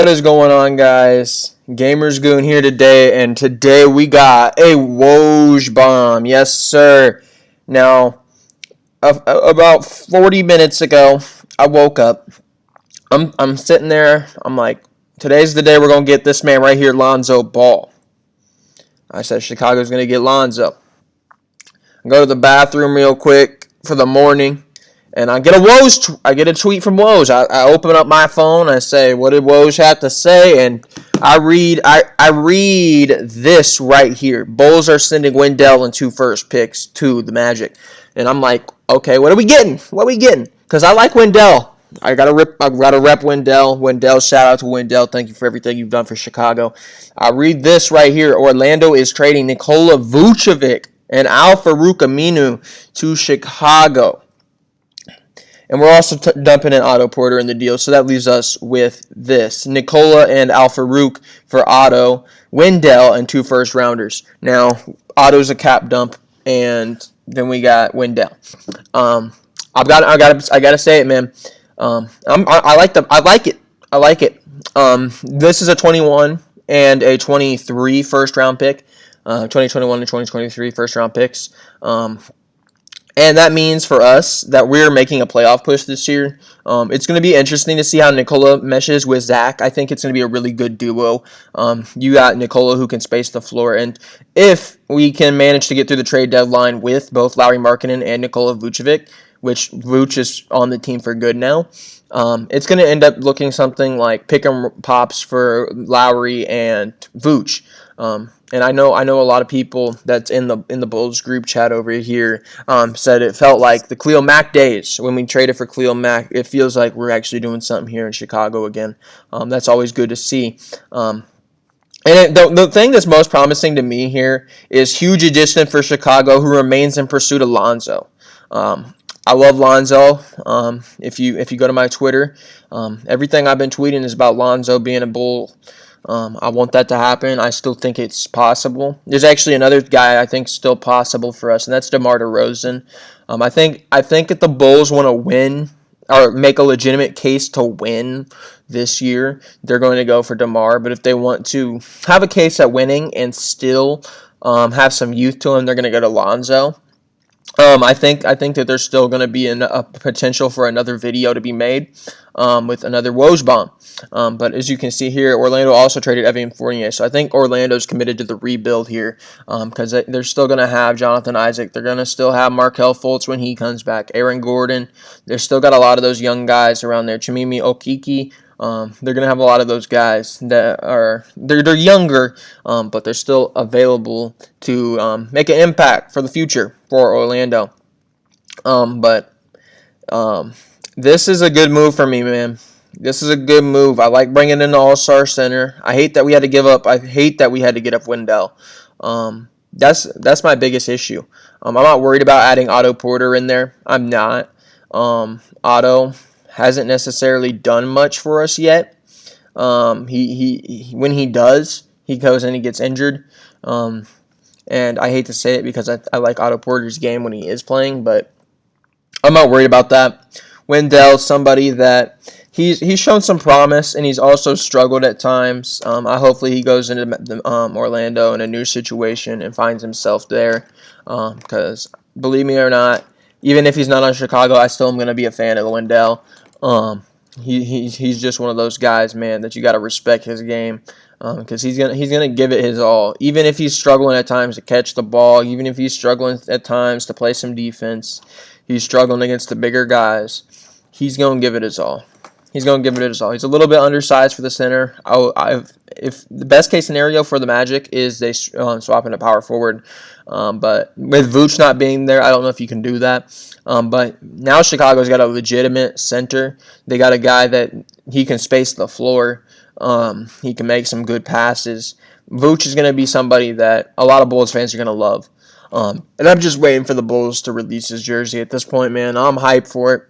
What is going on, guys? Gamers Goon here today, and today we got a Woj bomb. Yes, sir. Now, about 40 minutes ago, I woke up. I'm sitting there. I'm like, today's the day we're gonna get this man right here, Lonzo Ball. I said Chicago's gonna get Lonzo. I go to the bathroom real quick for the morning. And I get a tweet from Woj. I open up my phone. I say, "What did Woj have to say?" And I read this right here. Bulls are sending Wendell and 2 first picks to the Magic, and I'm like, "Okay, what are we getting? What are we getting?" Because I like Wendell. I gotta rep Wendell. Wendell, shout out to Wendell. Thank you for everything you've done for Chicago. I read this right here. Orlando is trading Nikola Vucevic and Al-Farouq Aminu to Chicago. And we're also dumping in Otto Porter in the deal, so that leaves us with this. Nikola and Al-Farouq for Otto, Wendell, and 2 first-rounders. Now, Otto's a cap dump, and then we got Wendell. I gotta say it, man. I like it. This is a 21 and a 23 first-round pick. 2021 and 2023 first-round picks. And that means for us that we're making a playoff push this year. It's going to be interesting to see how Nikola meshes with Zach. I think it's going to be a really good duo. You got Nikola who can space the floor. And if we can manage to get through the trade deadline with both Lauri Markkanen and Nikola Vucevic, which Vuce is on the team for good now, it's going to end up looking something like pick and pops for Lauri and Vuce. And I know a lot of people that's in the Bulls group chat over here said it felt like the Khalil Mack days when we traded for Khalil Mack. It feels like we're actually doing something here in Chicago again. That's always good to see. And the thing that's most promising to me here is huge addition for Chicago, who remains in pursuit of Lonzo. I love Lonzo. If you go to my Twitter, everything I've been tweeting is about Lonzo being a Bull. I want that to happen. I still think it's possible. There's actually another guy I think still possible for us, and that's DeMar DeRozan. I think if the Bulls want to win or make a legitimate case to win this year, they're going to go for DeMar. But if they want to have a case at winning and still have some youth to them, they're going to go to Lonzo. I think that there's still going to be a potential for another video to be made with another Woj bomb. But as you can see here, Orlando also traded Evan Fournier. So I think Orlando's committed to the rebuild here because they're still going to have Jonathan Isaac. They're going to still have Markelle Fultz when he comes back. Aaron Gordon. They're still got a lot of those young guys around there. Chimimi Okeke. They're going to have a lot of those guys that are they're younger, but they're still available to make an impact for the future for Orlando. This is a good move for me, man. This is a good move. I like bringing in the All-Star center. I hate that we had to give up. I hate that we had to get up Wendell. That's my biggest issue. I'm not worried about adding Otto Porter in there. I'm not. Otto hasn't necessarily done much for us yet. He when he does, he goes and he gets injured. And I hate to say it because I like Otto Porter's game when he is playing, but I'm not worried about that. Wendell's somebody that he's shown some promise, and he's also struggled at times. Hopefully he goes into Orlando in a new situation and finds himself there. Because believe me or not, even if he's not on Chicago, I still am going to be a fan of Wendell. He's just one of those guys, man, that you got to respect his game. Because he's gonna give it his all, even if he's struggling at times to catch the ball, even if he's struggling at times to play some defense, he's struggling against the bigger guys. He's gonna give it his all. He's gonna give it his all. He's a little bit undersized for the center. If the best case scenario for the Magic is they swap into power forward, but with Vooch not being there, I don't know if you can do that. But now Chicago's got a legitimate center. They got a guy that he can space the floor. He can make some good passes. Vooch is going to be somebody that a lot of Bulls fans are going to love. And I'm just waiting for the Bulls to release his jersey at this point, man. I'm hyped for it.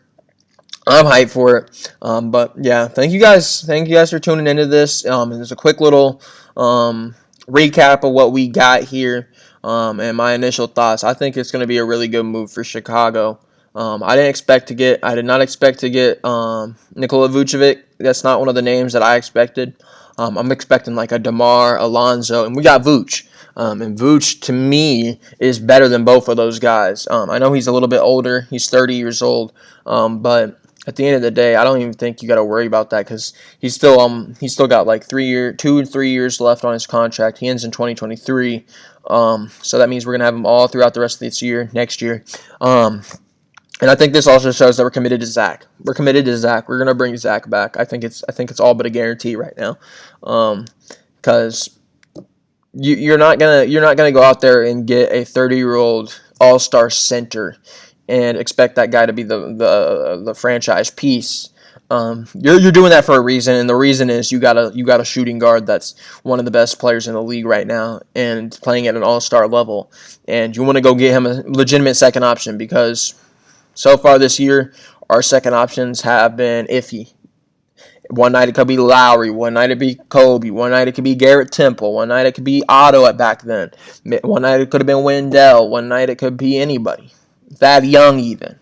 But yeah, thank you guys for tuning into this. There's a quick little recap of what we got here and my initial thoughts. I think it's going to be a really good move for Chicago. I did not expect to get Nikola Vucevic. That's not one of the names that I expected. I'm expecting like a DeMar, Alonzo, and we got Vooch. And Vooch, to me, is better than both of those guys. I know he's a little bit older. He's 30 years old. But at the end of the day, I don't even think you got to worry about that because he's still got like 2 and 3 years left on his contract. He ends in 2023. So that means we're gonna have him all throughout the rest of this year, next year. And I think this also shows that we're committed to Zach. We're committed to Zach. We're gonna bring Zach back. I think it's all but a guarantee right now, because you're not gonna go out there and get a 30-year-old all-star center and expect that guy to be the franchise piece. You're doing that for a reason, and the reason is you got a shooting guard that's one of the best players in the league right now and playing at an all-star level, and you want to go get him a legitimate second option because so far this year, our second options have been iffy. One night it could be Lowry, one night it could be Kobe, one night it could be Garrett Temple, one night it could be Otto at back then, one night it could have been Wendell, one night it could be anybody. Thad Young even.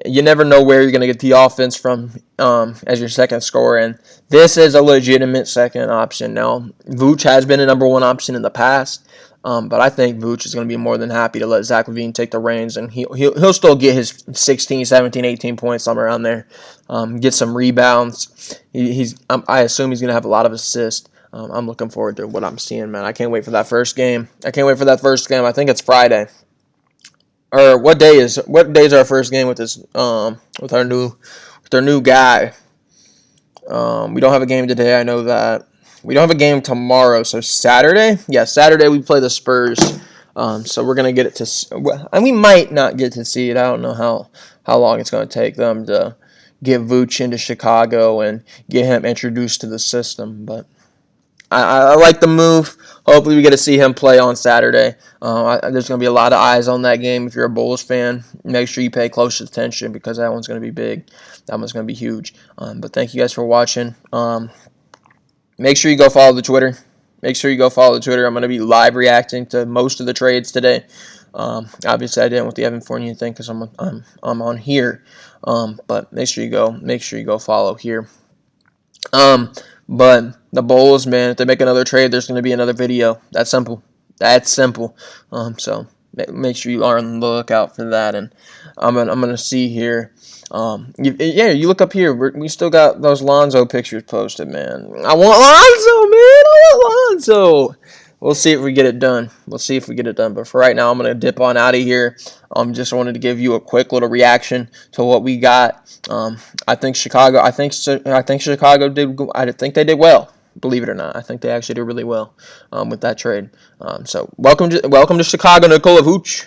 You never know where you're going to get the offense from as your second scorer, and this is a legitimate second option. Now, Vooch has been a number one option in the past, but I think Vooch is going to be more than happy to let Zach LaVine take the reins, and he'll still get his 16, 17, 18 points, somewhere around there, get some rebounds. I assume he's going to have a lot of assists. I'm looking forward to what I'm seeing, man. I can't wait for that first game. I think it's Friday. Or what day is our first game with this with our new guy? We don't have a game today. I know that. We don't have a game tomorrow. So Saturday? Yeah, Saturday we play the Spurs. So we're gonna get it to. And we might not get to see it. I don't know how long it's gonna take them to get Vooch into Chicago and get him introduced to the system, but I like the move. Hopefully we get to see him play on Saturday. There's going to be a lot of eyes on that game. If you're a Bulls fan, make sure you pay close attention because that one's going to be big. That one's going to be huge. But thank you guys for watching. Make sure you go follow the Twitter. I'm going to be live reacting to most of the trades today. Obviously I didn't with the Evan Fournier thing because I'm on here. But make sure you go follow here. But the Bulls, man, if they make another trade, there's going to be another video. That's simple. So make sure you are on the lookout for that. And I'm gonna see here. You look up here. We still got those Lonzo pictures posted, man. I want Lonzo. We'll see if we get it done. But for right now, I'm gonna dip on out of here. Just wanted to give you a quick little reaction to what we got. I think Chicago did. I think they did well. Believe it or not, I think they actually did really well with that trade. So welcome to Chicago, Nikola Vucevic.